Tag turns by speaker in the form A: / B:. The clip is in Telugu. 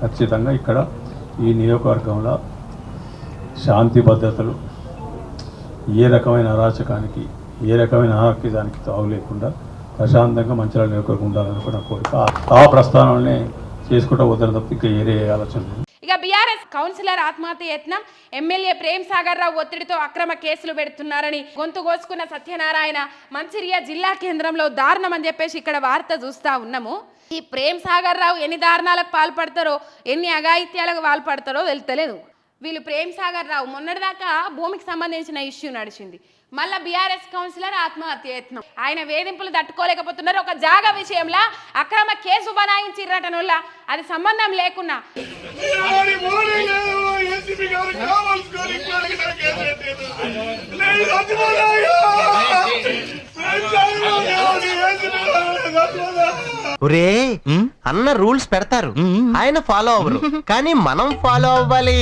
A: ఖచ్చితంగా ఇక్కడ ఈ నియోజకవర్గంలో శాంతి భద్రతలు ఏ రకమైన అరాచకానికి ఏ రకమైన ఆరోగ్యానికి తావు లేకుండా ప్రశాంతంగా మంచిర్యాల నియోజకవర్గం ఉండాలని కూడా కోరిక. ఆ ప్రస్థానాన్ని చేసుకుంటూ వద్దరు తప్ప ఇంకా ఏరే ఆలోచన లేదు.
B: ఇక బీఆర్ఎస్ కౌన్సిలర్ ఆత్మహత్య యత్నం, ఎమ్మెల్యే ప్రేమ్ సాగర్ రావు ఒత్తిడితో అక్రమ కేసులు పెడుతున్నారని గొంతు కోసుకున్న సత్యనారాయణ మంచిర్యాల జిల్లా కేంద్రంలో దారుణం అని చెప్పేసి ఇక్కడ వార్త చూస్తా ఉన్నాము. ఈ ప్రేమ్ సాగర్ రావు ఎన్ని దారుణాలకు పాల్పడతారో ఎన్ని అఘాయిత్యాలకు పాల్పడతారో వెళ్తలేదు. వీళ్ళు ప్రేమ్ సాగర్ రావు మొన్నటిదాకా భూమికి సంబంధించిన ఇష్యూ నడిచింది, మళ్ళా బీఆర్ఎస్ కౌన్సిలర్ ఆత్మహత్య యత్నం. ఆయన వేధింపులు తట్టుకోలేకపోతున్నారు. ఒక జాగా విషయంలో అక్రమ కేసు బనాయించిర్రటన వల్ల అది సంబంధం లేకున్నా
C: ఒరే అన్న రూల్స్ పెడతారు, ఆయన ఫాలో అవ్వరు, కానీ మనం ఫాలో అవ్వాలి.